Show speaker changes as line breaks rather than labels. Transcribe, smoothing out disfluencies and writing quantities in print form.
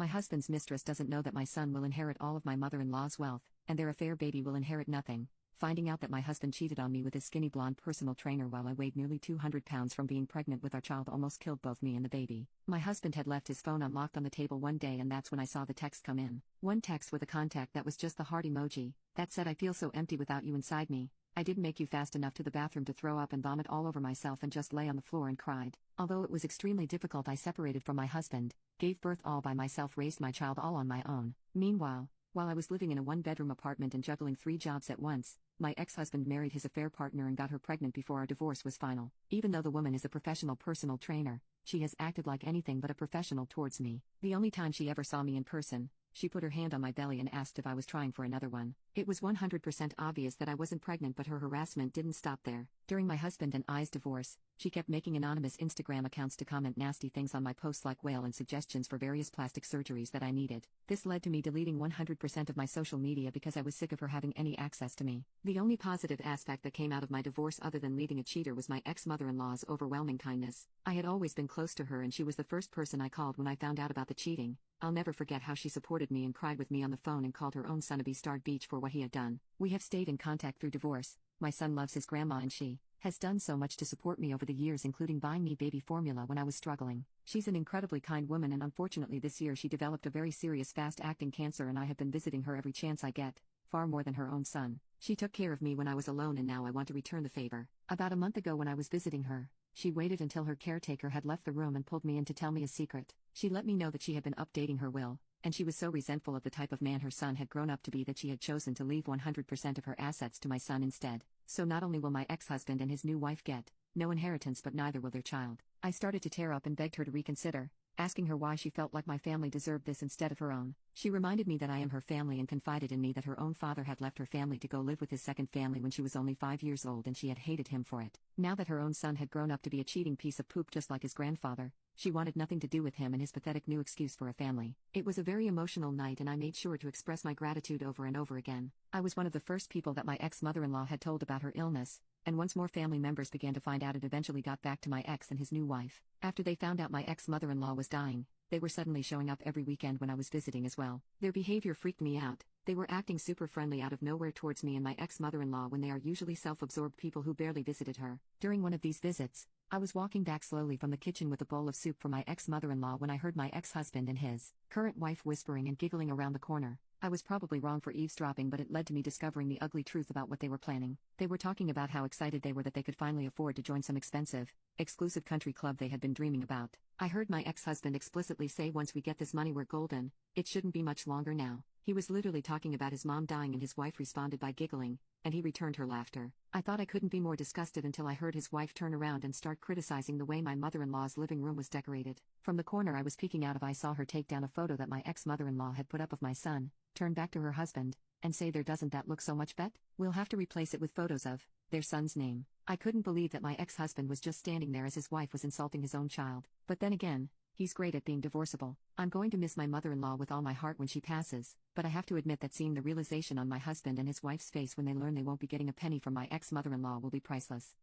My husband's mistress doesn't know that my son will inherit all of my mother-in-law's wealth, and their affair baby will inherit nothing. Finding out that my husband cheated on me with his skinny blonde personal trainer while I weighed nearly 200 pounds from being pregnant with our child almost killed both me and the baby. My husband had left his phone unlocked on the table one day, and that's when I saw the text come in. One text with a contact that was just the heart emoji, that said, "I feel so empty without you inside me. I didn't make you fast enough to the bathroom to throw up and vomit all over myself and just lay on the floor and cried." Although it was extremely difficult, I separated from my husband, gave birth all by myself, raised my child all on my own. Meanwhile, while I was living in a one-bedroom apartment and juggling 3 jobs at once, my ex-husband married his affair partner and got her pregnant before our divorce was final. Even though the woman is a professional personal trainer, she has acted like anything but a professional towards me. The only time she ever saw me in person, she put her hand on my belly and asked if I was trying for another one. It was 100% obvious that I wasn't pregnant, but her harassment didn't stop there. During my husband and I's divorce, she kept making anonymous Instagram accounts to comment nasty things on my posts like whale and suggestions for various plastic surgeries that I needed. This led to me deleting 100% of my social media because I was sick of her having any access to me. The only positive aspect that came out of my divorce other than leaving a cheater was my ex-mother-in-law's overwhelming kindness. I had always been close to her and she was the first person I called when I found out about the cheating. I'll never forget how she supported me and cried with me on the phone and called her own son a bastard beach for what he had done. We have stayed in contact through divorce. My son loves his grandma and she has done so much to support me over the years, including buying me baby formula when I was struggling. She's an incredibly kind woman, and unfortunately this year she developed a very serious fast-acting cancer, and I have been visiting her every chance I get, far more than her own son. She took care of me when I was alone, and now I want to return the favor. About a month ago when I was visiting her, she waited until her caretaker had left the room and pulled me in to tell me a secret. She let me know that she had been updating her will, and she was so resentful of the type of man her son had grown up to be that she had chosen to leave 100% of her assets to my son instead. So not only will my ex-husband and his new wife get no inheritance, but neither will their child. I started to tear up and begged her to reconsider, asking her why she felt like my family deserved this instead of her own. She reminded me that I am her family and confided in me that her own father had left her family to go live with his second family when she was only 5 years old, and she had hated him for it. Now that her own son had grown up to be a cheating piece of poop just like his grandfather, she wanted nothing to do with him and his pathetic new excuse for a family. It was a very emotional night, and I made sure to express my gratitude over and over again. I was one of the first people that my ex-mother-in-law had told about her illness, and once more family members began to find out, it eventually got back to my ex and his new wife. After they found out my ex-mother-in-law was dying, they were suddenly showing up every weekend when I was visiting as well. Their behavior freaked me out. They were acting super friendly out of nowhere towards me and my ex-mother-in-law when they are usually self-absorbed people who barely visited her. During one of these visits, I was walking back slowly from the kitchen with a bowl of soup for my ex-mother-in-law when I heard my ex-husband and his current wife whispering and giggling around the corner. I was probably wrong for eavesdropping, but it led to me discovering the ugly truth about what they were planning. They were talking about how excited they were that they could finally afford to join some expensive, exclusive country club they had been dreaming about. I heard my ex-husband explicitly say, "Once we get this money, we're golden. It shouldn't be much longer now." He was literally talking about his mom dying, and his wife responded by giggling, and he returned her laughter. I thought I couldn't be more disgusted until I heard his wife turn around and start criticizing the way my mother-in-law's living room was decorated. From the corner I was peeking out of, I saw her take down a photo that my ex-mother-in-law had put up of my son, turn back to her husband, and say, "There, doesn't that look so much bet? We'll have to replace it with photos of their son's name." I couldn't believe that my ex-husband was just standing there as his wife was insulting his own child. But then again, he's great at being divorceable. I'm going to miss my mother-in-law with all my heart when she passes, but I have to admit that seeing the realization on my husband and his wife's face when they learn they won't be getting a penny from my ex-mother-in-law will be priceless.